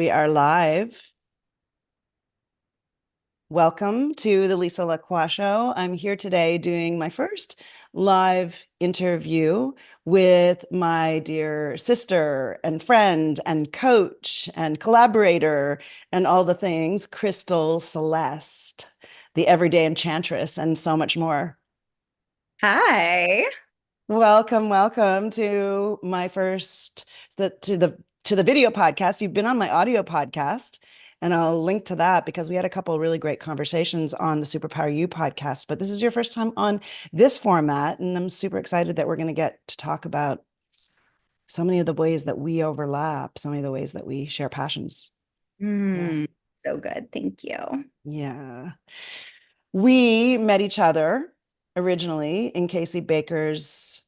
We are live. Welcome to the LaCroix Show. I'm here today doing my first live interview with my dear sister and friend and coach and collaborator and all the things, Crystal Celeste, the everyday enchantress, and so much more. Hi. Welcome to my first to the video podcast. You've been on my audio podcast, and I'll link to that because we had a couple of really great conversations on the Superpower You podcast. But this is your first time on this format, and I'm super excited that we're going to get to talk about so many of the ways that we overlap, so many of the ways that we share passions. Yeah. Mm, so good. Thank you. Yeah. We met each other originally in Casey Baker's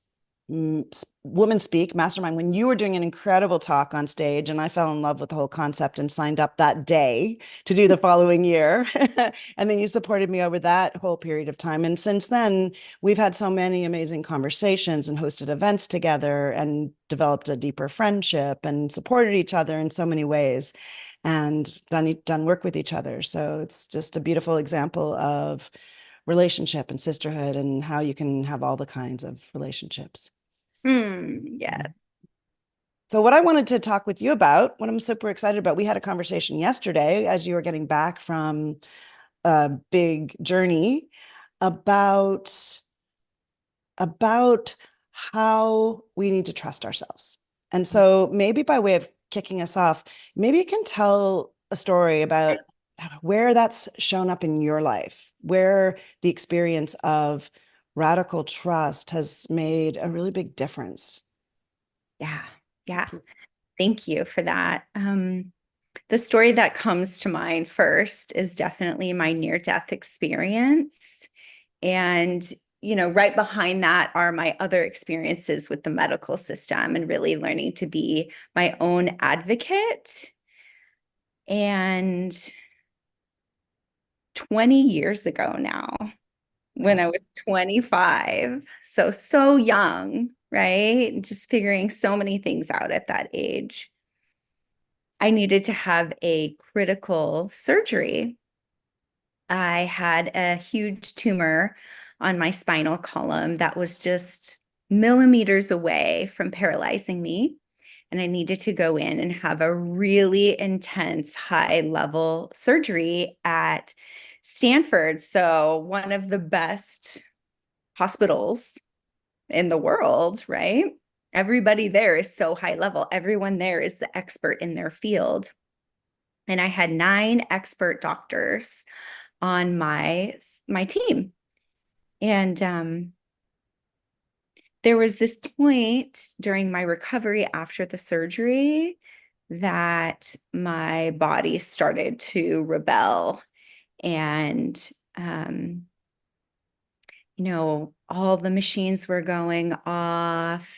Woman Speak Mastermind when you were doing an incredible talk on stage, and I fell in love with the whole concept and signed up that day to do the following year. And then you supported me over that whole period of time. And since then, we've had so many amazing conversations and hosted events together and developed a deeper friendship and supported each other in so many ways and done work with each other. So it's just a beautiful example of relationship and sisterhood and how you can have all the kinds of relationships. Yeah. So what I wanted to talk with you about, what I'm super excited about, we had a conversation yesterday as you were getting back from a big journey about about how we need to trust ourselves. And so maybe by way of kicking us off, maybe you can tell a story about where that's shown up in your life, where the experience of radical trust has made a really big difference. Yeah. Yeah. Thank you for that. The story that comes to mind first is definitely my near-death experience. And, right behind that are my other experiences with the medical system and really learning to be my own advocate. And 20 years ago now, when Wow. I was 25. So young, right? Just figuring so many things out at that age. I needed to have a critical surgery. I had a huge tumor on my spinal column that was just millimeters away from paralyzing me. And I needed to go in and have a really intense high level surgery at Stanford. So, one of the best hospitals in the world, right? Everybody there is so high level. Everyone there is the expert in their field. And I had 9 expert doctors on my team. And there was this point during my recovery after the surgery that my body started to rebel and all the machines were going off.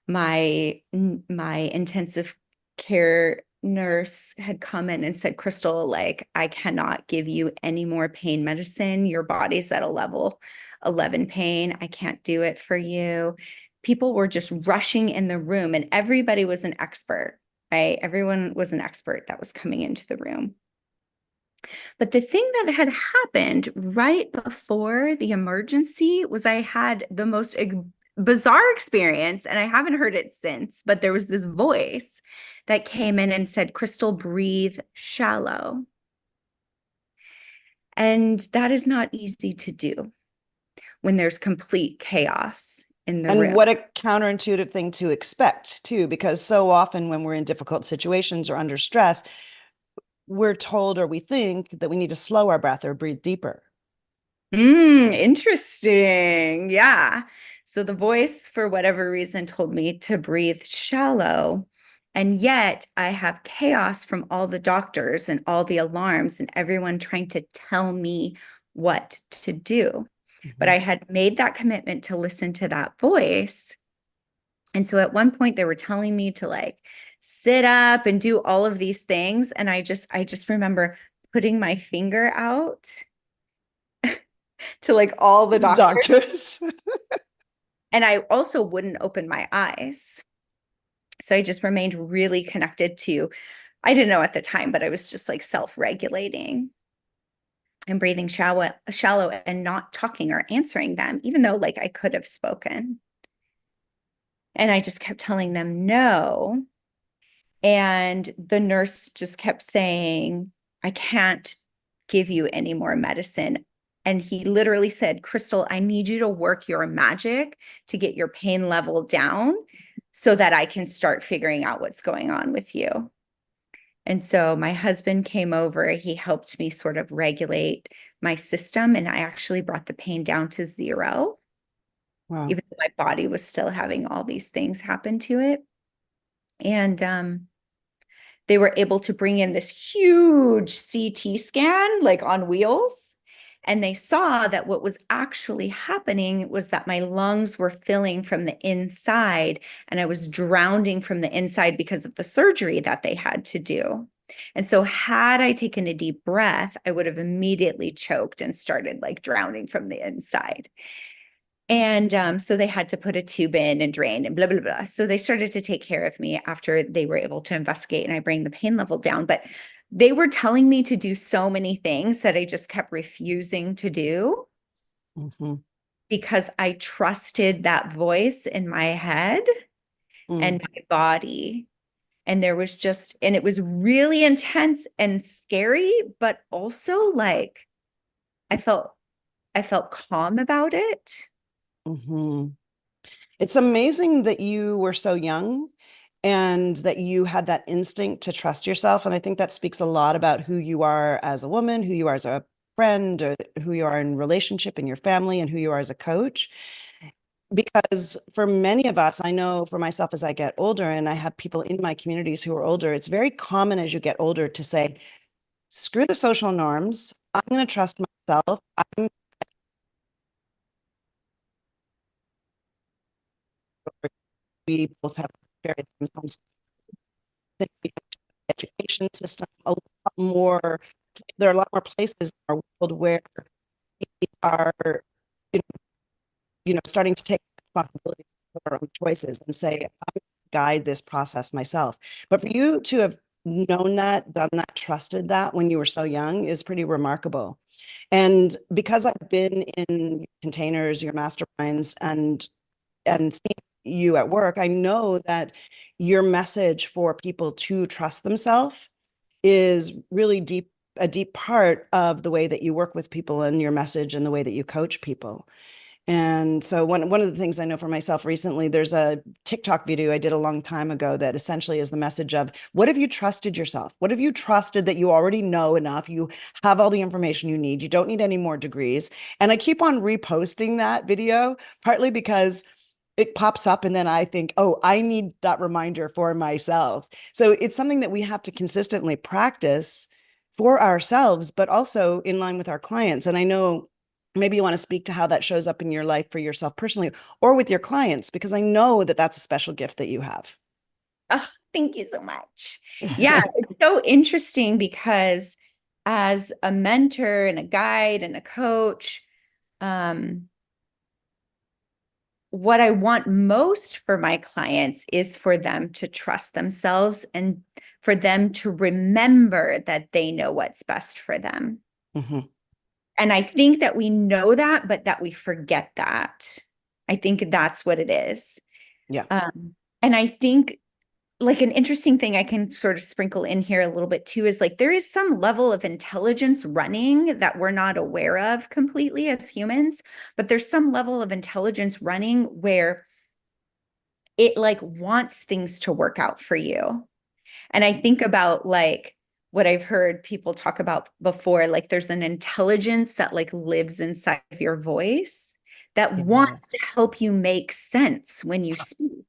My intensive care nurse had come in and said, Crystal, like, I cannot give you any more pain medicine. Your body's at a level 11 pain. I can't do it for you. People were just rushing in the room, and everybody was an expert, right? Everyone was an expert that was coming into the room. But the thing that had happened right before the emergency was I had the most bizarre experience, and I haven't heard it since, but there was this voice that came in and said, Crystal, breathe shallow. And that is not easy to do when there's complete chaos in the And room. what a counterintuitive thing to expect, too, because so often when we're in difficult situations or under stress, we're told or we think that we need to slow our breath or breathe deeper. Interesting. Yeah. So the voice, for whatever reason, told me to breathe shallow. And yet I have chaos from all the doctors and all the alarms and everyone trying to tell me what to do. But Mhm. I had made that commitment to listen to that voice. And so at one point they were telling me to like sit up and do all of these things. And I just remember putting my finger out to like all the The doctors. doctors. And I also wouldn't open my eyes. So I just remained really connected to I didn't know at the time, but I was just like self-regulating and breathing shallow and not talking or answering them, even though like I could have spoken. And I just kept telling them no. And the nurse just kept saying, I can't give you any more medicine. And he literally said, Crystal, I need you to work your magic to get your pain level down so that I can start figuring out what's going on with you. And so my husband came over, he helped me sort of regulate my system, and I actually brought the pain down to zero, Wow. even though my body was still having all these things happen to it. And they were able to bring in this huge CT scan, like on wheels. And they saw that what was actually happening was that my lungs were filling from the inside and I was drowning from the inside because of the surgery that they had to do. And so, had I taken a deep breath, I would have immediately choked and started like drowning from the inside. And so they had to put a tube in and drain and blah, blah, blah. So they started to take care of me after they were able to investigate and I bring the pain level down. But they were telling me to do so many things that I just kept refusing to do Mm-hmm. because I trusted that voice in my head Mm, and my body. And there was just, and it was really intense and scary, but also like I felt, I felt calm about it. hmm. It's amazing that you were so young and that you had that instinct to trust yourself. And I think that speaks a lot about who you are as a woman, who you are as a friend, or who you are in relationship in your family, and who you are as a coach. Because for many of us, I know for myself as I get older, and I have people in my communities who are older, it's very common as you get older to say, screw the social norms. I'm going to trust myself. I'm we both have very sometimes education system a lot more. There are a lot more places in our world where we are, you starting to take responsibility for our own choices and say, I'm guide this process myself. But for you to have known that, done that, trusted that when you were so young is pretty remarkable. And because I've been in containers, your masterminds, and seeing you at work, I know that your message for people to trust themselves is really deep, a deep part of the way that you work with people and your message and the way that you coach people. And so one of the things I know for myself recently, there's a TikTok video I did a long time ago that essentially is the message of what have you trusted yourself? What have you trusted that you already know enough? You have all the information you need. You don't need any more degrees. And I keep on reposting that video, partly because it pops up and then I think, oh, I need that reminder for myself. So it's something that we have to consistently practice for ourselves, but also in line with our clients. And I know maybe you want to speak to how that shows up in your life for yourself personally or with your clients, because I know that that's a special gift that you have. Oh, thank you so much. Yeah, it's so interesting because as a mentor and a guide and a coach, um, what I want most for my clients is for them to trust themselves and for them to remember that they know what's best for them. Mhm. And I think that we know that, but that we forget that. I think that's what it is. Yeah. And I think like an interesting thing I can sort of sprinkle in here a little bit too is like there is some level of intelligence running that we're not aware of completely as humans, but there's some level of intelligence running where it like wants things to work out for you. And I think about like what I've heard people talk about before, like there's an intelligence that like lives inside of your voice that wants to Yes. help you make sense when you speak.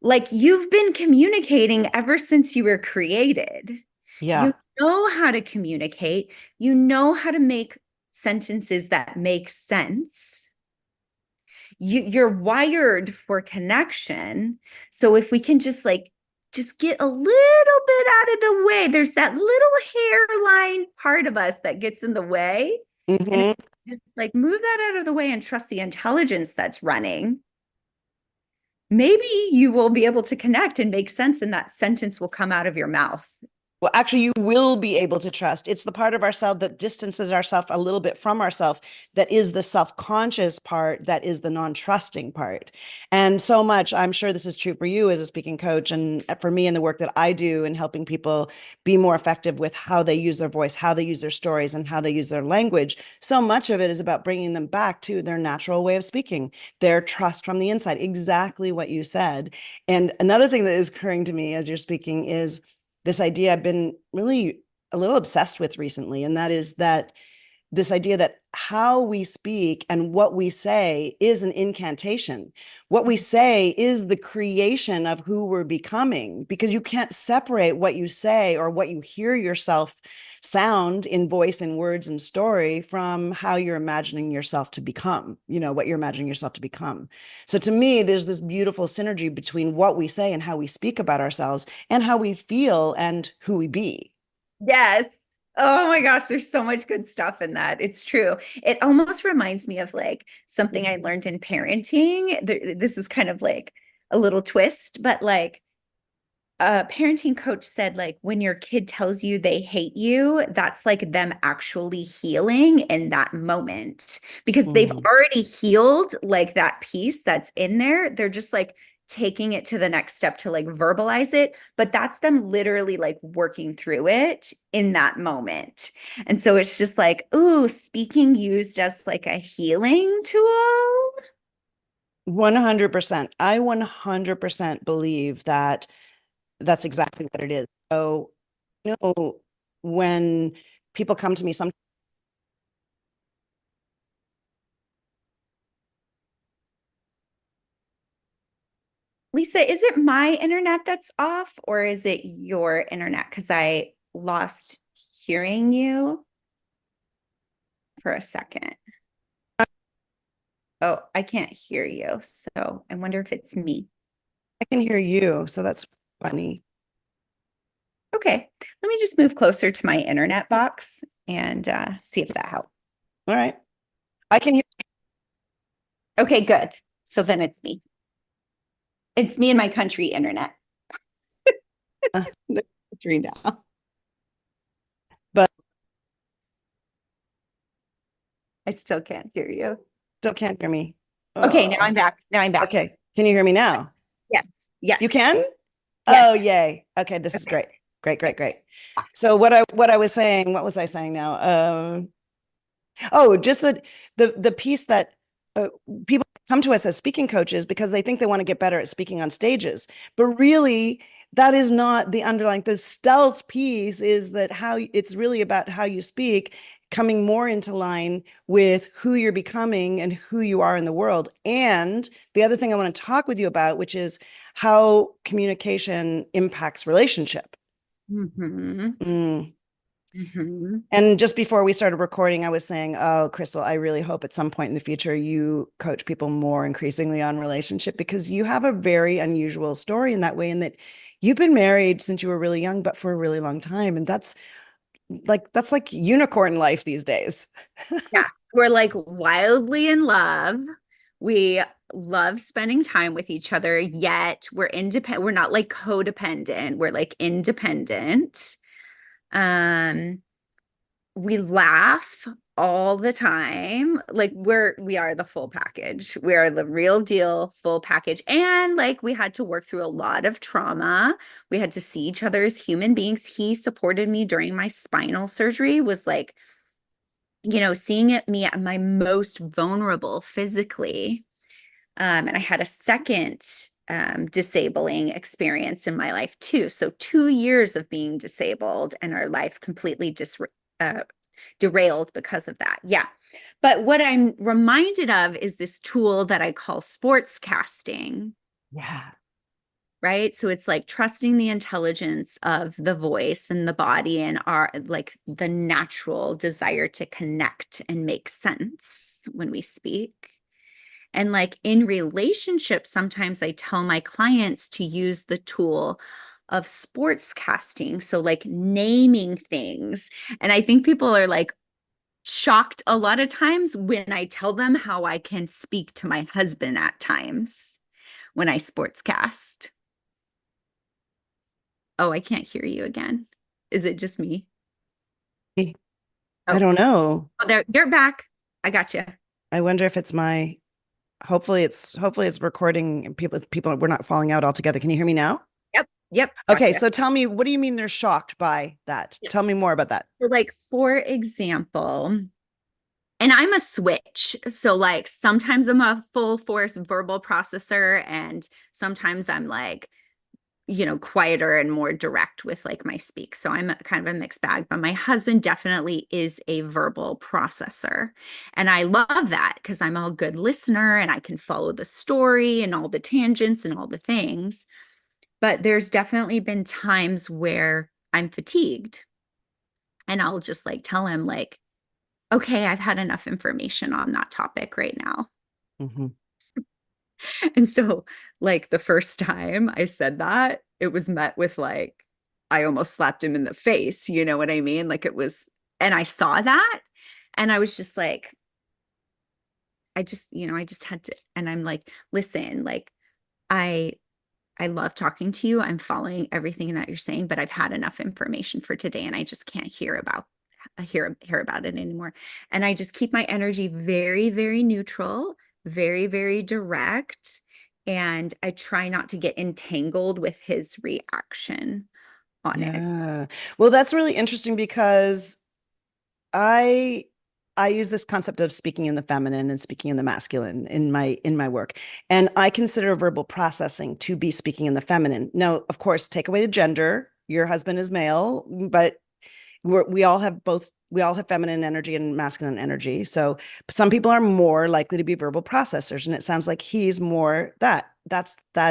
Like you've been communicating ever since you were created. You Yeah. know how to communicate, you know how to make sentences that make sense. You're wired for connection. So if we can just like just get a little bit out of the way, there's that little hairline part of us that gets in the way. And if Hmm. we just like move that out of the way and trust the intelligence that's running, maybe you will be able to connect and make sense, and that sentence will come out of your mouth. Well, actually, you will be able to trust. It's the part of ourselves that distances ourselves a little bit from ourselves, that is the self-conscious part, that is the non-trusting part. And so much, I'm sure this is true for you as a speaking coach, and for me in the work that I do in helping people be more effective with how they use their voice, how they use their stories, and how they use their language. So much of it is about bringing them back to their natural way of speaking, their trust from the inside, exactly what you said. And another thing that is occurring to me as you're speaking is this idea I've been really a little obsessed with recently, and that is that this idea that how we speak and what we say is an incantation. What we say is the creation of who we're becoming, because you can't separate what you say or what you hear yourself sound in voice and words and story from how you're imagining yourself to become, what you're imagining yourself to become. So to me, there's this beautiful synergy between what we say and how we speak about ourselves and how we feel and who we be. Yes. Oh my gosh, there's so much good stuff in that. It's true. It almost reminds me of like something I learned in parenting. This is kind of like a little twist, but like a parenting coach said, like, when your kid tells you they hate you, that's like them actually healing in that moment because they've Mm. already healed like that piece that's in there. They're just like taking it to the next step to like verbalize it, but that's them literally like working through it in that moment. And so it's just like, ooh, speaking used as like a healing tool. 100%. I 100% believe that that's exactly what it is. So, when people come to me, some Lisa, is it my internet that's off or is it your internet? Because I lost hearing you for a second. Oh, I can't hear you. So I wonder if it's me. I can hear you, so that's funny. Okay, let me just move closer to my internet box and see if that helps. All right. I can hear. Okay, good. So then it's me. It's me and my country internet. The three now, but I still can't hear you. still can't hear me. Okay, now I'm Oh, back. Now I'm back. okay. Can you hear me now? Yes, You yes, can? Oh, yes. yay. Okay, this is Okay. great. Great, great, great. So what I was saying, what was I saying now? Oh, just the piece that uh, people come to us as speaking coaches because they think they want to get better at speaking on stages, but really that is not the underlying. The stealth piece is that how it's really about how you speak, coming more into line with who you're becoming and who you are in the world. And the other thing I want to talk with you about, which is how communication impacts relationship. Mm-hmm. Mm. Mm-hmm. And just before we started recording, I was saying, oh, Crystal, I really hope at some point in the future you coach people more increasingly on relationship because you have a very unusual story in that way, in that you've been married since you were really young, but for a really long time. And that's like unicorn life these days. Yeah, we're like wildly in love. We love spending time with each other, yet we're independent. We're not like codependent. We're like independent. Um, we laugh all the time. Like we are the full package. We are the real deal full package. And like we had to work through a lot of trauma. We had to see each other as human beings. He supported me during my spinal surgery, was like, seeing it me at my most vulnerable physically. And I had a second disabling experience in my life too. So 2 years of being disabled and our life completely uh, derailed because of that. Yeah. But what I'm reminded of is this tool that I call sports casting. Yeah. Right. So it's like trusting the intelligence of the voice and the body and our like the natural desire to connect and make sense when we speak. And like in relationships, sometimes I tell my clients to use the tool of sports casting. So like naming things. And I think people are like shocked a lot of times when I tell them how I can speak to my husband at times when I sportscast. Oh, I can't hear you again. Is it just me? I Oh, don't know. oh, there, you're back. I got you. I wonder if it's my, hopefully it's recording and people we're not falling out altogether. Can you hear me now? Yep, yep, Okay, gotcha. so tell me, what do you mean they're shocked by that? Yep. Tell me more about that. So, like, for example, and I'm a switch. So, like, sometimes I'm a full force verbal processor, and sometimes I'm like, quieter and more direct with like my speak. So I'm kind of a mixed bag, but my husband definitely is a verbal processor. And I love that because I'm a good listener and I can follow the story and all the tangents and all the things. But there's definitely been times where I'm fatigued and I'll just like tell him like, okay, I've had enough information on that topic right now. Mhm. And so, like, the first time I said that, it was met with like, I almost slapped him in the face. You know what I mean? Like, it was, and I saw that. And I was just like, I just had to, and I'm like, listen, like, I, I love talking to you. I'm following everything that you're saying, but I've had enough information for today and I just can't hear about it anymore. And I just keep my energy very, very neutral, very, very direct. And I try not to get entangled with his reaction on it. Yeah. Well, that's really interesting because I I use this concept of speaking in the feminine and speaking in the masculine in my work. And I consider verbal processing to be speaking in the feminine. Now, of course, take away the gender. Your husband is male, but we all have feminine energy and masculine energy. So some people are more likely to be verbal processors, and it sounds like he's more that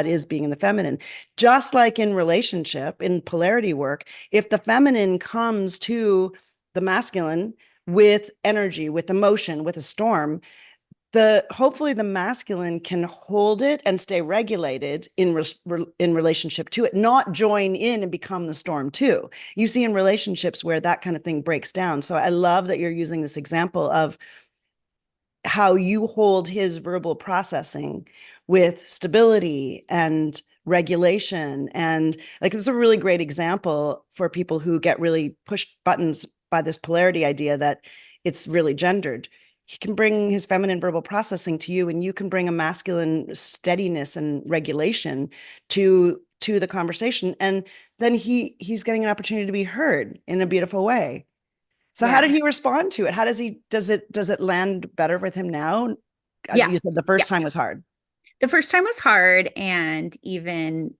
is being in the feminine. Just like in relationship, in polarity work, if the feminine comes to the masculine with energy, with emotion, with a storm, the hopefully the masculine can hold it and stay regulated in relationship to it, not join in and become the storm too. You see in relationships where that kind of thing breaks down. So I love that you're using this example of how you hold his verbal processing with stability and regulation. And like, it's a really great example for people who get really pushed buttons by this polarity idea that it's really gendered. He can bring his feminine verbal processing to you, and you can bring a masculine steadiness and regulation to the conversation. And then he's getting an opportunity to be heard in a beautiful way. So how did Yeah. he respond to it? How does it land better with him now? Yeah. You said the Yeah. first time was hard. The first time was hard. And even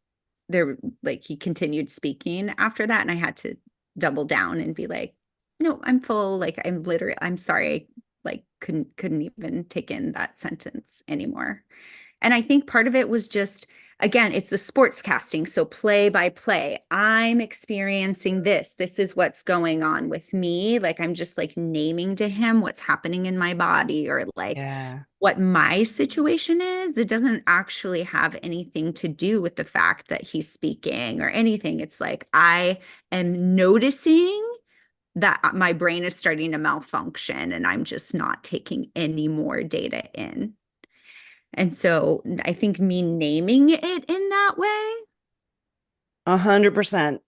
there, like, he continued speaking after that. And I had to double down and be like, no, I'm full. Like, I'm sorry. I like couldn't even take in that sentence anymore. And I think part of it was just, again, it's the sports casting. So play by play, I'm experiencing this. This is what's going on with me. Like, I'm just like naming to him what's happening in my body or like Yeah. what my situation is. It doesn't actually have anything to do with the fact that he's speaking or anything. It's like I am noticing that my brain is starting to malfunction and I'm just not taking any more data in. And so I think me naming it in that way, 100%.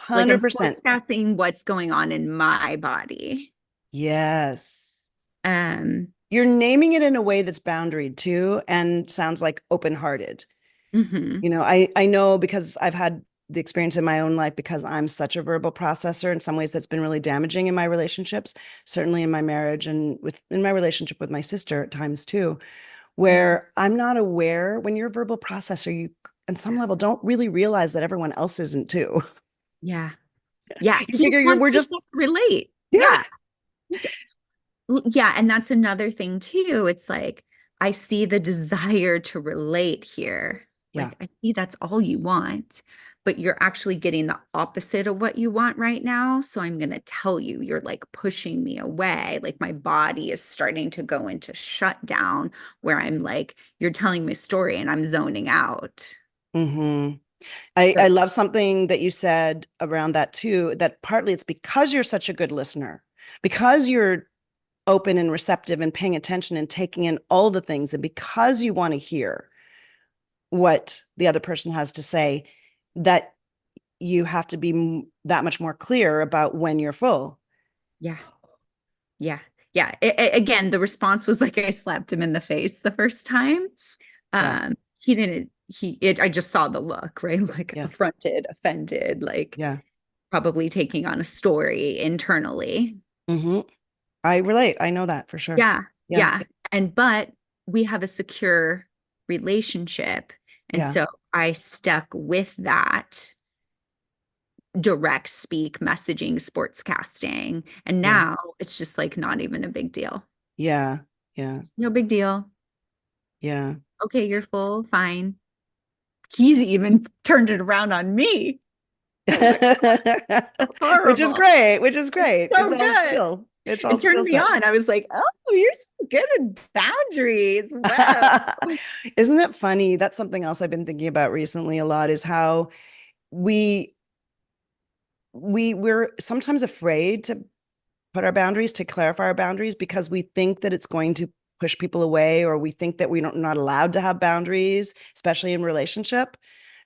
like I'm 100%. sportscasting what's going on in my body. Yes. Um, You're naming it in a way that's boundaried too and sounds like open-hearted. mhm. I know because I've had the experience in my own life because I'm such a verbal processor in some ways that's been really damaging in my relationships, certainly in my marriage and in my relationship with my sister at times too, where I'm not aware when you're a verbal processor, you on some level don't really realize that everyone else isn't too. Yeah. Yeah. You He figure wants we're just people to relate. yeah. Yeah. Yeah, and that's another thing too. It's like I see the desire to relate here. Yeah. Like I see that's all you want, but you're actually getting the opposite of what you want right now. So I'm going to tell you, you're like pushing me away. Like my body is starting to go into shutdown where I'm like, you're telling me a story and I'm zoning out. hmm I So love something that you said around that too, that partly it's because you're such a good listener, because you're open and receptive and paying attention and taking in all the things, and because you want to hear what the other person has to say, that you have to be that much more clear about when you're full. Yeah. Yeah. Yeah. Again, the response was like I slapped him in the face the first time. Yeah. He didn't, I just saw the look, right? Like Yeah. affronted, offended, like Yeah. probably taking on a story internally. Hmm. I relate. I know that for sure. Yeah. Yeah. Yeah. But we have a secure relationship. And Yeah. so I stuck with that direct speak messaging, sportscasting. And Yeah. now it's just like not even a big deal. Yeah. Yeah. No big deal. Yeah. Okay, you're full, fine. He's even turned it around on me. I was like, Which is horrible. great, which is great. It's So all good. skill. It's all It turned skill me set. on. I was like, oh, you're so good with boundaries. Whoa. Isn't it funny? That's something else I've been thinking about recently a lot is how we we're sometimes afraid to put our boundaries, to clarify our boundaries, because we think that it's going to push people away, or we think that we're not allowed to have boundaries, especially in relationship.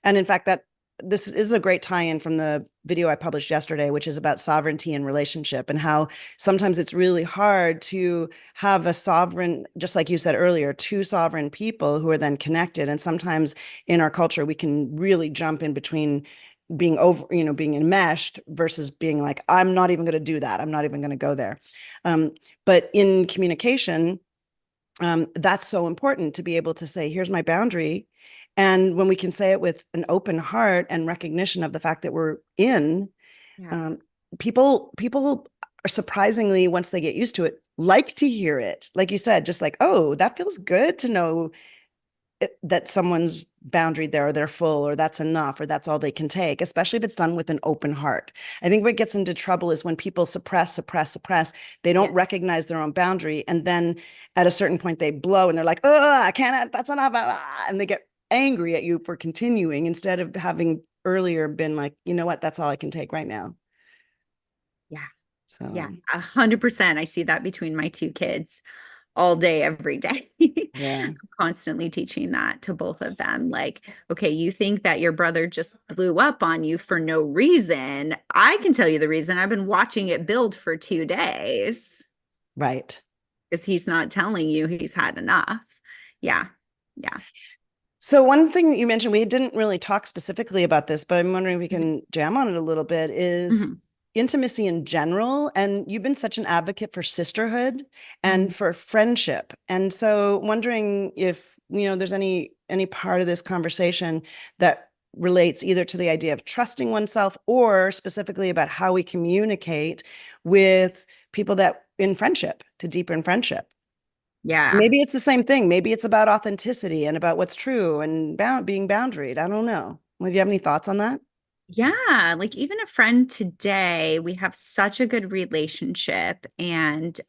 And in fact, that this is a great tie-in from the video I published yesterday, which is about sovereignty in relationship, and how sometimes it's really hard to have a sovereign, just like you said earlier, two sovereign people who are then connected. And sometimes in our culture, we can really jump in between being over, being enmeshed versus being like, I'm not even going to do that. I'm not even going to go there. But in communication, that's so important to be able to say, here's my boundary. And when we can say it with an open heart and recognition of the fact that we're in, Yeah. um, people are surprisingly, once they get used to it, like to hear it. Like you said, just like, oh, that feels good to know that someone's boundary there, or they're full, or that's enough, or that's all they can take, especially if it's done with an open heart. I think what gets into trouble is when people suppress, they don't Yeah. recognize their own boundary. And then at a certain point they blow and they're like, oh, I can't, that's enough. And they get angry at you for continuing instead of having earlier been like, you know what, that's all I can take right now. Yeah. Yeah. So 100%. I see that between my two kids all day, every day. yeah, I'm constantly teaching that to both of them. Like, okay, you think that your brother just blew up on you for no reason. I can tell you the reason. I've been watching it build for 2 days right. because he's not telling you he's had enough. Yeah. Yeah. So one thing that you mentioned, we didn't really talk specifically about this, but I'm wondering if we can jam on it a little bit, is Mhm. intimacy in general. And you've been such an advocate for sisterhood Mhm. and for friendship. And so wondering if, there's any part of this conversation that relates either to the idea of trusting oneself, or specifically about how we communicate with people that in friendship, to deepen friendship. Yeah. Maybe it's the same thing. Maybe it's about authenticity and about what's true and being boundaried. I don't know. Well, do you have any thoughts on that? Yeah, like even a friend today, we have such a good relationship and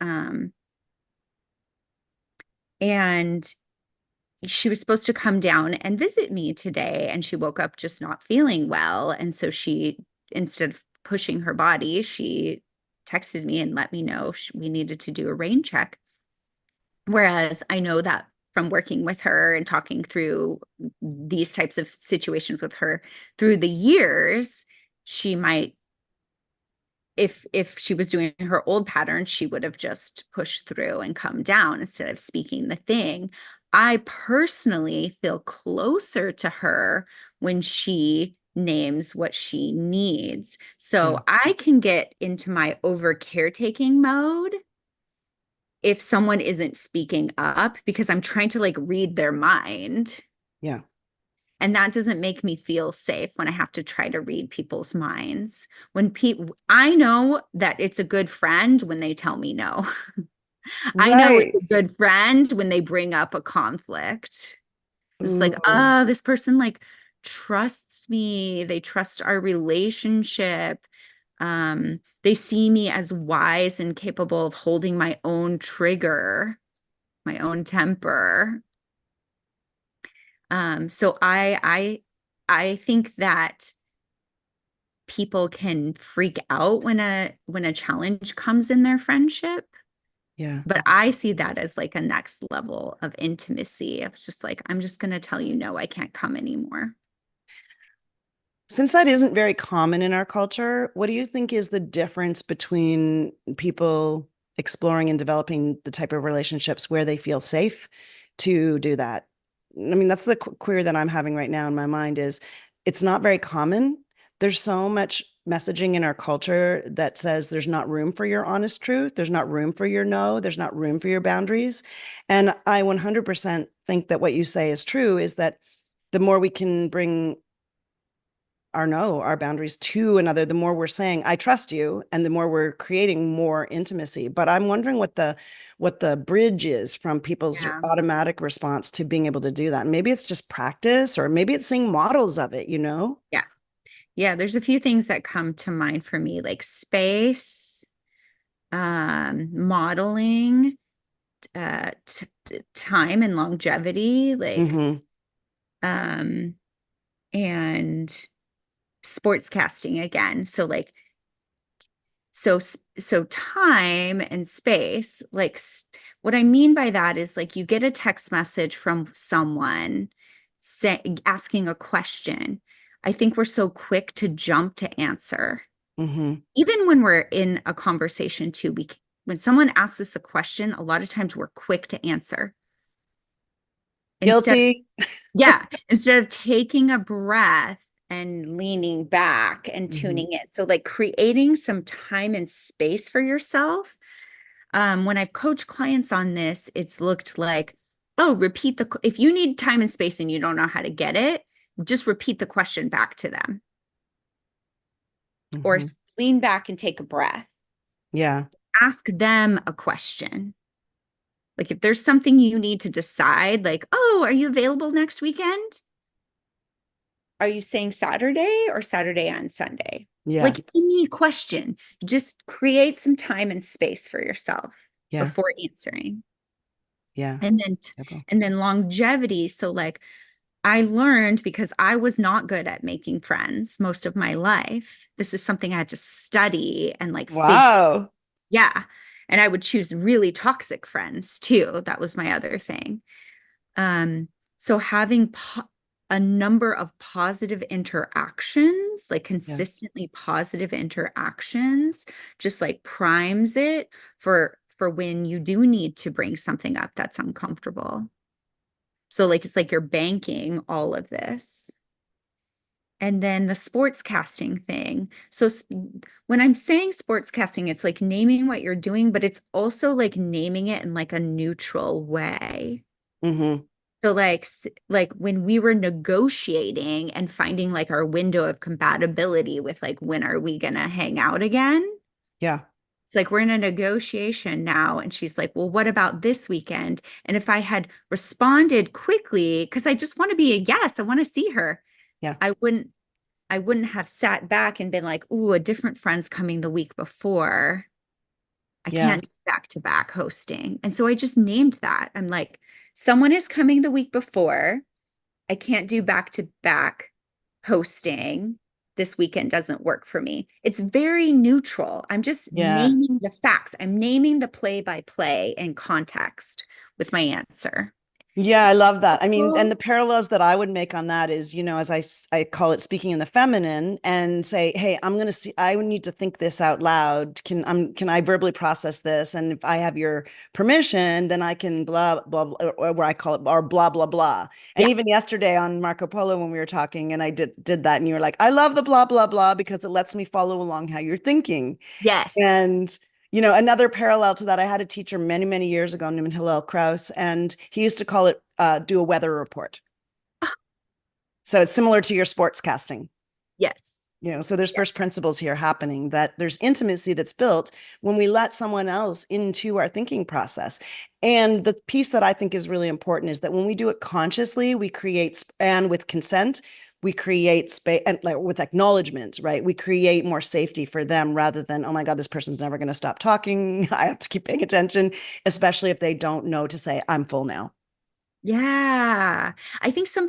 she was supposed to come down and visit me today and she woke up just not feeling well and so she instead of pushing her body, she texted me and let me know we needed to do a rain check. Whereas I know that from working with her and talking through these types of situations with her through the years, she might if she was doing her old pattern, she would have just pushed through and come down instead of speaking the thing. I personally feel closer to her when she names what she needs. Yeah. So I can get into my over caretaking mode if someone isn't speaking up because I'm trying to like read their mind. Yeah. And that doesn't make me feel safe when I have to try to read people's minds. When people, I know that it's a good friend when they tell me no. I know it's Right. a good friend when they bring up a conflict. It's like, Ooh. this person like trusts me. They trust our relationship. They see me as wise and capable of holding my own trigger, my own temper. So I think that people can freak out when a challenge comes in their friendship. Yeah. But I see that as like a next level of intimacy of just like, I'm just going to tell you, no, I can't come anymore. Since that isn't very common in our culture, what do you think is the difference between people exploring and developing the type of relationships where they feel safe to do that? I mean, that's the query that I'm having right now in my mind is it's not very common. There's so much messaging in our culture that says there's not room for your honest truth, there's not room for your no, there's not room for your boundaries. And I 100% think that what you say is true is that the more we can bring our no, our boundaries to another, the more we're saying, I trust you, and the more we're creating more intimacy. But I'm wondering what the bridge is from people's Yeah. automatic response to being able to do that. And maybe it's just practice, or maybe it's seeing models of it, you know? Yeah. Yeah. There's a few things that come to mind for me, like space, modeling, time and longevity, like, Mm-hmm. um, and sports casting again. So like, so time and space, like what I mean by that is like you get a text message from someone asking a question. I think we're so quick to jump to answer. Mm-hmm. Even when we're in a conversation too, when someone asks us a question, a lot of times we're quick to answer. Instead Guilty. Yeah, instead of taking a breath and leaning back and Mm-hmm. tuning in. So like creating some time and space for yourself. When I've coached clients on this, it's looked like, oh, if you need time and space and you don't know how to get it, just repeat the question back to them or Mm-hmm. lean back and take a breath. Yeah. Ask them a question. Like if there's something you need to decide, like, oh, are you available next weekend? Are you saying Saturday or Saturday and Sunday? Yeah. Like any question, just create some time and space for yourself Yeah. before answering. Yeah. And then and then longevity. So like I learned because I was not good at making friends most of my life. This is something I had to study and like figure. Wow. Yeah. And I would choose really toxic friends too. That was my other thing. Um, so having a number of positive interactions, like Yeah. consistently positive interactions, just like primes it for when you do need to bring something up that's uncomfortable. So like it's like you're banking all of this. And then the sports casting thing. So when I'm saying sports casting, it's like naming what you're doing, but it's also like naming it in like a neutral way. Mm-hmm. So like when we were negotiating and finding like our window of compatibility with like when are we gonna hang out again? Yeah. It's like we're in a negotiation now. And she's like, well, what about this weekend? And if I had responded quickly, because I just want to be a yes, I want to see her. Yeah. I wouldn't I wouldn't have sat back and been like, ooh, a different friend's coming the week before. I Yeah. can't do back to back hosting. And so I just named that. I'm like, someone is coming the week before. I can't do back to back hosting. This weekend doesn't work for me. It's very neutral. I'm just Yeah. naming the facts. I'm naming the play by play in context with my answer. Yeah, I love that. I mean, and Oh, the parallels that I would make on that is, you know, as I call it speaking in the feminine and say, hey, I'm going to see, I would need to think this out loud. Can I verbally process this? And if I have your permission, then I can blah, blah, blah, or where I call it, or blah, blah, blah. And yeah. even yesterday on Marco Polo, when we were talking and I did that and you were like, I love the blah, blah, blah, because it lets me follow along how you're thinking. Yes. And, you know, another parallel to that, I had a teacher many, many years ago named LaCroix, and he used to call it do a weather report. So it's similar to your sports casting. Yes. You know, so there's first principles here happening that there's intimacy that's built when we let someone else into our thinking process. And the piece that I think is really important is that when we do it consciously, we create, and with consent, we create space and like with acknowledgement, right? We create more safety for them rather than, oh my God, this person's never going to stop talking. I have to keep paying attention, especially if they don't know to say, I'm full now. Yeah. I think some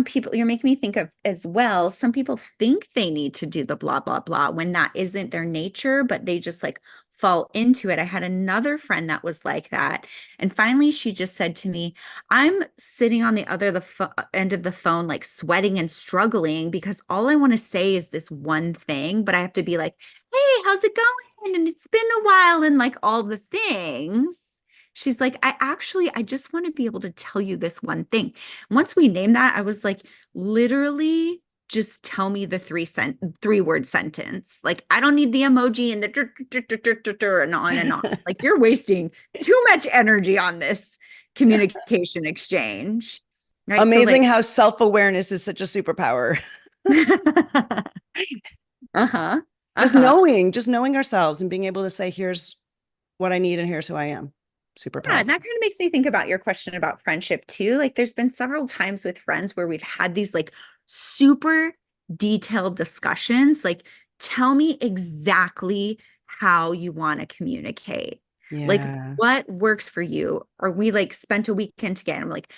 people, you're making me think of as well, some people think they need to do the blah, blah, blah when that isn't their nature, but they just like fall into it. I had another friend that was like that. And finally, she just said to me, I'm sitting on the other end of the phone, like sweating and struggling because all I want to say is this one thing, but I have to be like, hey, how's it going? And it's been a while and like all the things. She's like, I just want to be able to tell you this one thing. Once we named that, I was like, literally just tell me the 3-word sentence. Like, I don't need the emoji and the and on and on. Like, you're wasting too much energy on this communication exchange. Right. So Amazing like, how self-awareness is such a superpower. uh-huh. Just Uh-huh. knowing ourselves and being able to say, here's what I need and here's who I am. Super Yeah, and powerful. that kind of makes me think about your question about friendship too. Like there's been several times with friends where we've had these like super detailed discussions, like tell me exactly how you want to communicate. Like Yeah. what works for you? Or we like spent a weekend together. I'm like,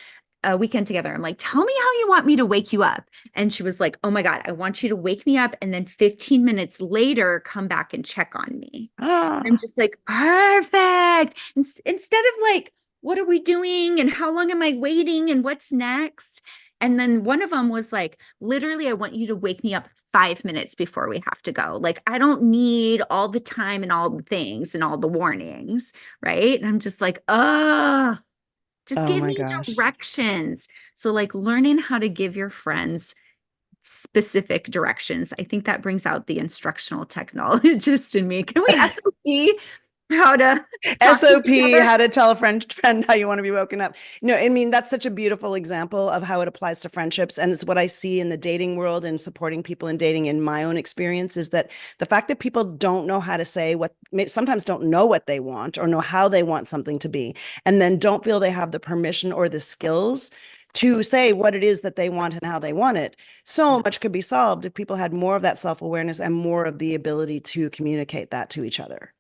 a weekend together. I'm like, tell me how you want me to wake you up. And she was like, oh my God, I want you to wake me up and then 15 minutes later come back and check on me. I'm Ah, just like, perfect. Instead of like, what are we doing? And how long am I waiting? And what's next? And then one of them was like, literally, I want you to wake me up 5 minutes before we have to go. Like, I don't need all the time and all the things and all the warnings. Right. And I'm just like, just oh give my me gosh. directions. So, like, learning how to give your friends specific directions. I think that brings out the instructional technologist in me. Can we SOP how to talk to each SOP, other? how to tell a friend how you want to be woken up. No, I mean, that's such a beautiful example of how it applies to friendships. And it's what I see in the dating world and supporting people in dating in my own experience is that the fact that people don't know how to say what, sometimes don't know what they want or know how they want something to be, and then don't feel they have the permission or the skills to say what it is that they want and how they want it. So much could be solved if people had more of that self-awareness and more of the ability to communicate that to each other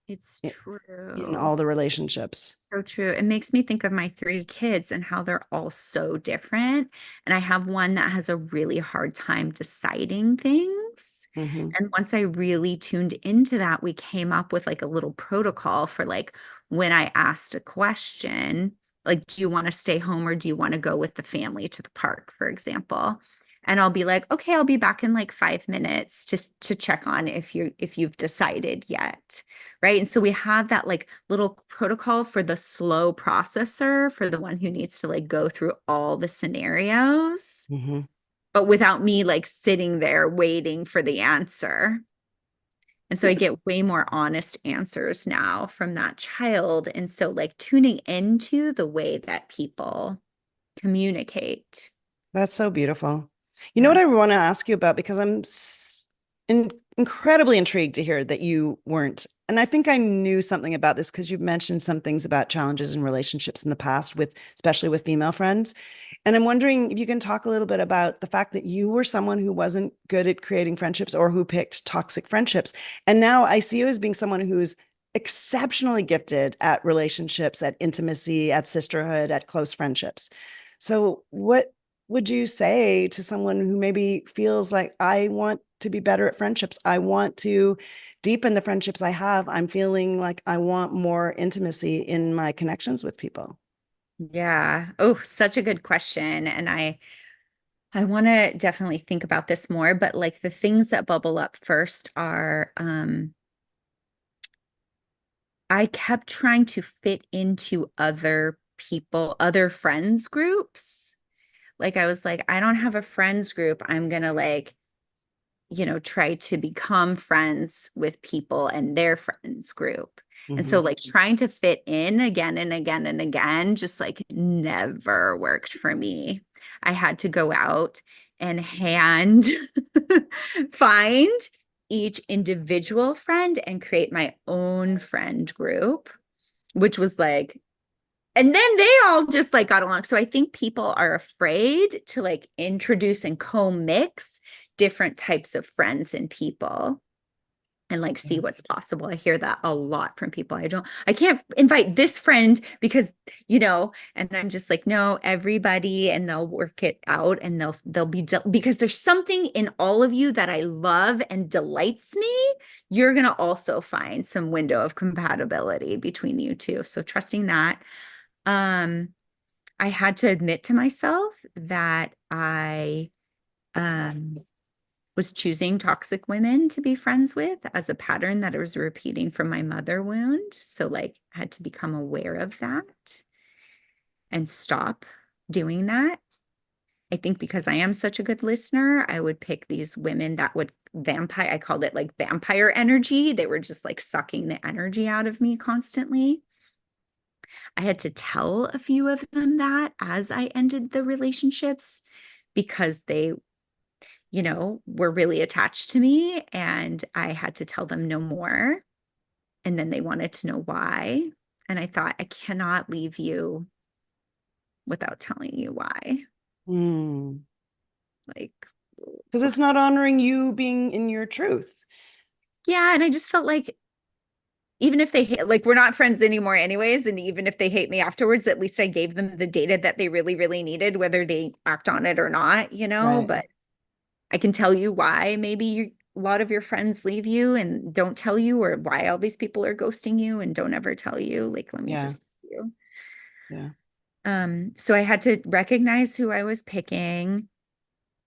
It's in true. all the relationships. So true. It makes me think of my 3 kids and how they're all so different. And I have one that has a really hard time deciding things. Hmm. And once I really tuned into that, we came up with like a little protocol for like when I asked a question, like, do you want to stay home or do you want to go with the family to the park, for example? And I'll be like, okay, I'll be back in like 5 minutes to check on if you've decided yet. Right. And so we have that like little protocol for the slow processor, for the one who needs to like go through all the scenarios, Hmm. but without me like sitting there waiting for the answer. And so I get way more honest answers now from that child. And so, like, tuning into the way that people communicate. That's so beautiful. You know what Yeah. I want to ask you about because I'm incredibly intrigued to hear that you weren't. And I think I knew something about this because you've mentioned some things about challenges in relationships in the past with, especially with female friends. And I'm wondering if you can talk a little bit about the fact that you were someone who wasn't good at creating friendships or who picked toxic friendships. And now I see you as being someone who's exceptionally gifted at relationships, at intimacy, at sisterhood, at close friendships. So, what would you say to someone who maybe feels like I want to be better at friendships? I want to deepen the friendships I have. I'm feeling like I want more intimacy in my connections with people. Yeah. Oh, such a good question. And I want to definitely think about this more, but like the things that bubble up first are I kept trying to fit into other people, other friends groups. Like I was like, I don't have a friends group. I'm gonna like, try to become friends with people and their friends group. And so Hmm. like trying to fit in again and again and again just like never worked for me. I had to go out and hand find each individual friend and create my own friend group, which was like and then they all just like got along. So I think people are afraid to like introduce and co-mix different types of friends and people. and like see Yeah. what's possible. I hear that a lot from people. I can't invite this friend because, and I'm just like, no, everybody, and they'll work it out and they'll be, because there's something in all of you that I love and delights me. You're going to also find some window of compatibility between you two. So trusting that. Um, I had to admit to myself that I, um, was choosing toxic women to be friends with as a pattern that I was repeating from my mother wound. So, like, I had to become aware of that and stop doing that. I think because I am such a good listener, I would pick these women that would vampire, I called it like vampire energy. They were just like sucking the energy out of me constantly. I had to tell a few of them that as I ended the relationships because they were really attached to me and I had to tell them no more. And then they wanted to know why. And I thought, I cannot leave you without telling you why. Mm. Like, Because it's not honoring you being in your truth. yeah. And I just felt like, even if they hate, like, we're not friends anymore, anyways. And even if they hate me afterwards, at least I gave them the data that they really, really needed, whether they act on it or not, Right. But I can tell you why a lot of your friends leave you and don't tell you, or why all these people are ghosting you and don't ever tell you. Like, let me Yeah. just tell you. Yeah. So I had to recognize who I was picking.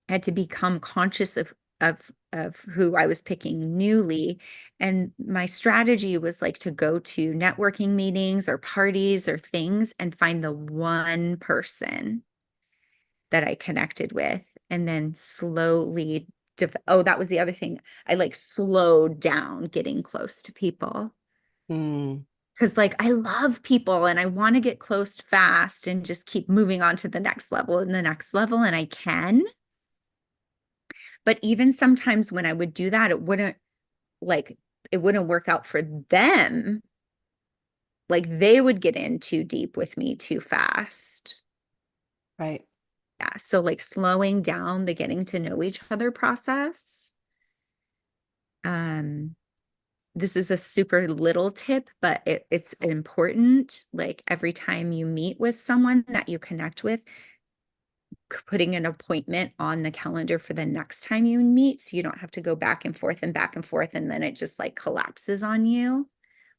I had to become conscious of who I was picking newly. And my strategy was like to go to networking meetings or parties or things and find the one person that I connected with and then slowly oh, that was the other thing. I like slowed down getting close to people. Mm. Because like I love people and I want to get close fast and just keep moving on to the next level and the next level, and I can. But even sometimes when I would do that, like it wouldn't work out for them. Like they would get in too deep with me too fast. Right. Yeah. So like slowing down the getting to know each other process. Um, this is a super little tip, but it's important. Like every time you meet with someone that you connect with, putting an appointment on the calendar for the next time you meet so you don't have to go back and forth and back and forth and then it just like collapses on you.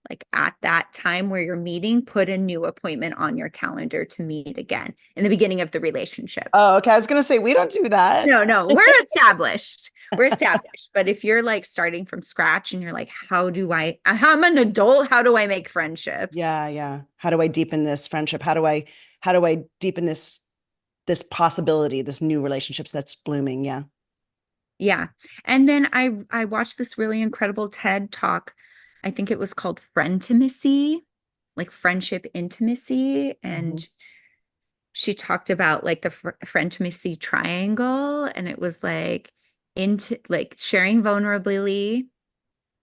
Like at that time where you're meeting, put a new appointment on your calendar to meet again in the beginning of the relationship. Oh, okay. I was going to say, we don't do that. No, no, we're established. We're established. But if you're like starting from scratch and you're like, I'm an adult, how do I make friendships? Yeah. Yeah. How do I deepen this friendship? How do I deepen this possibility, this new relationships that's blooming? Yeah. Yeah. And then I watched this really incredible TED talk. I think it was called Frientimacy, like friendship intimacy. Mhm. And she talked about like the frientimacy triangle. And it was like into like sharing vulnerability,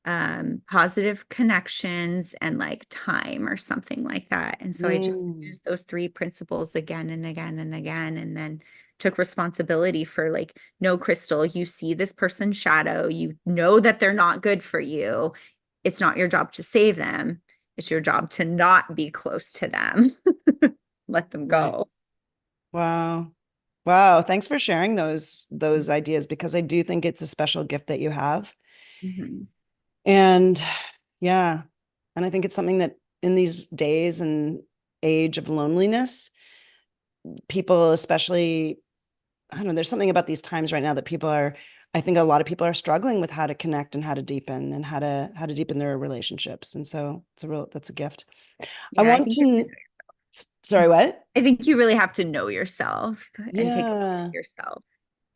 positive connections, and like time or something like that. And so I just Mm. used those three principles again and again and again, and then took responsibility for like, no, Crystal, you see this person's shadow, you know that they're not good for you. It's not your job to save them. It's your job to not be close to them. Let them Right. go. Wow. Wow. Thanks for sharing those ideas because I do think it's a special gift that you have. Mhm. And yeah, and I think it's something that in these days and age of loneliness, people especially, I don't know, there's something about these times right now that I think a lot of people are struggling with how to connect and how to deepen and how to deepen their relationships. And so that's a gift. I Yeah, I want think to, sorry, what? I think you really have to know yourself and take a look at Yeah, yourself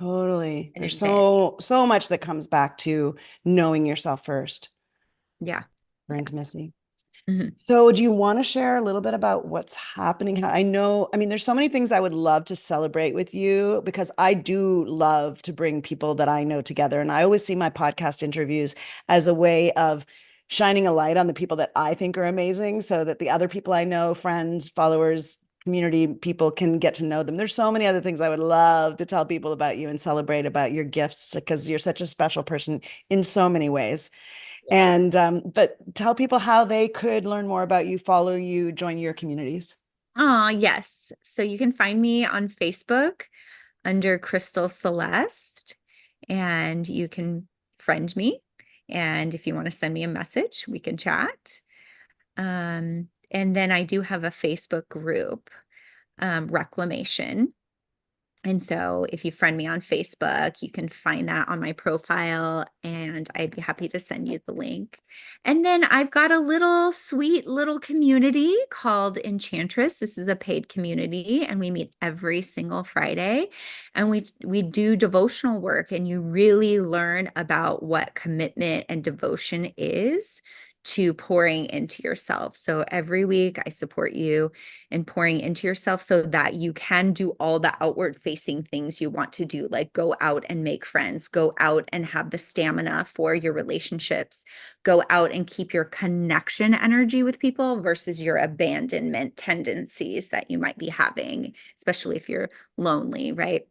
totally. and There's admit. so much that comes back to knowing yourself first Yeah. for Yeah. intimacy. Mhm. So, do you want to share a little bit about what's happening? I know, I mean, there's so many things I would love to celebrate with you because I do love to bring people that I know together. And I always see my podcast interviews as a way of shining a light on the people that I think are amazing so that the other people I know, friends, followers, community people can get to know them. There's so many other things I would love to tell people about you and celebrate about your gifts because you're such a special person in so many ways. And but tell people how they could learn more about you, follow you, join your communities. Yes. So you can find me on Facebook under Crystal Celeste, and you can friend me. And if you want to send me a message, we can chat. And then I do have a Facebook group, Reclamation. And so if you friend me on Facebook, you can find that on my profile, and I'd be happy to send you the link. And then I've got a little sweet little community called Enchantress. This is a paid community, and we meet every single Friday, and we do devotional work, and you really learn about what commitment and devotion is to pouring into yourself. So every week I support you and pouring into yourself so that you can do all the outward facing things you want to do, like go out and make friends, go out and have the stamina for your relationships, go out and keep your connection energy with people versus your abandonment tendencies that you might be having, especially if you're lonely, right?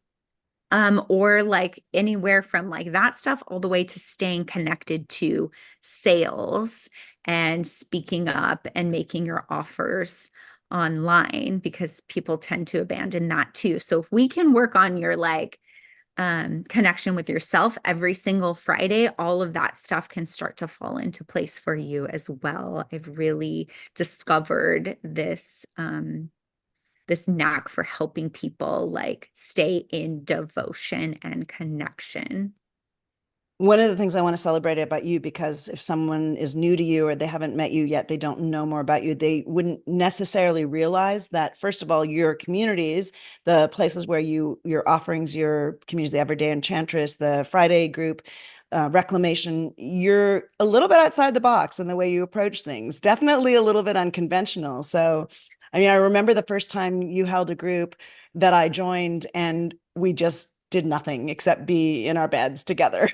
Or like anywhere from like that stuff all the way to staying connected to sales and speaking up and making your offers online because people tend to abandon that too. So if we can work on your like connection with yourself every single Friday, all of that stuff can start to fall into place for you as well. I've really discovered this knack for helping people like stay in devotion and connection. One of the things I want to celebrate about you, because if someone is new to you or they haven't met you yet, they don't know more about you, they wouldn't necessarily realize that, first of all, your communities, the places where your offerings, your communities, the Everyday Enchantress, the Friday group, Reclamation, you're a little bit outside the box in the way you approach things, definitely a little bit unconventional. So, I mean, I remember the first time you held a group that I joined, and we just did nothing except be in our beds together.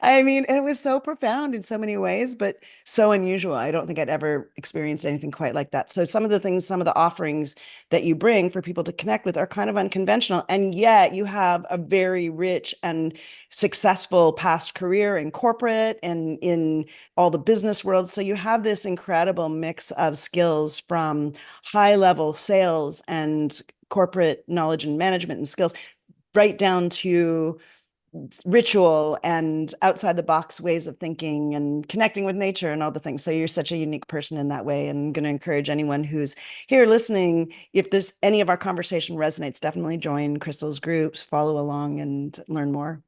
I mean, it was so profound in so many ways, but so unusual. I don't think I'd ever experienced anything quite like that. So some of the things, some of the offerings that you bring for people to connect with are kind of unconventional. And yet you have a very rich and successful past career in corporate and in all the business world. So you have this incredible mix of skills from high level sales and corporate knowledge and management and skills right down to ritual and outside the box ways of thinking and connecting with nature and all the things. So you're such a unique person in that way. And I'm going to encourage anyone who's here listening, if there's any of our conversation resonates, definitely join Crystal's groups, follow along and learn more.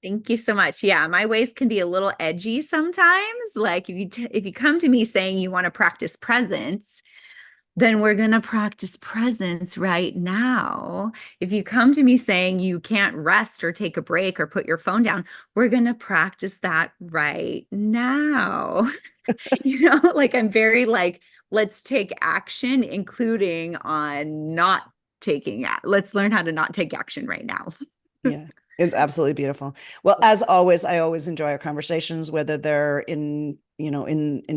Thank you so much. Yeah, my ways can be a little edgy sometimes. Like if you come to me saying you want to practice presence, then we're going to practice presence right now. If you come to me saying you can't rest or take a break or put your phone down, we're going to practice that right now. Like I'm very like, let's take action, including on not let's learn how to not take action right now. Yeah, it's absolutely beautiful. Well, as always, I always enjoy our conversations, whether they're in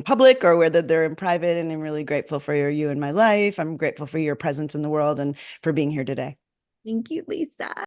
public or whether they're in private. And I'm really grateful for you in my life. I'm grateful for your presence in the world and for being here today. Thank you, Lisa.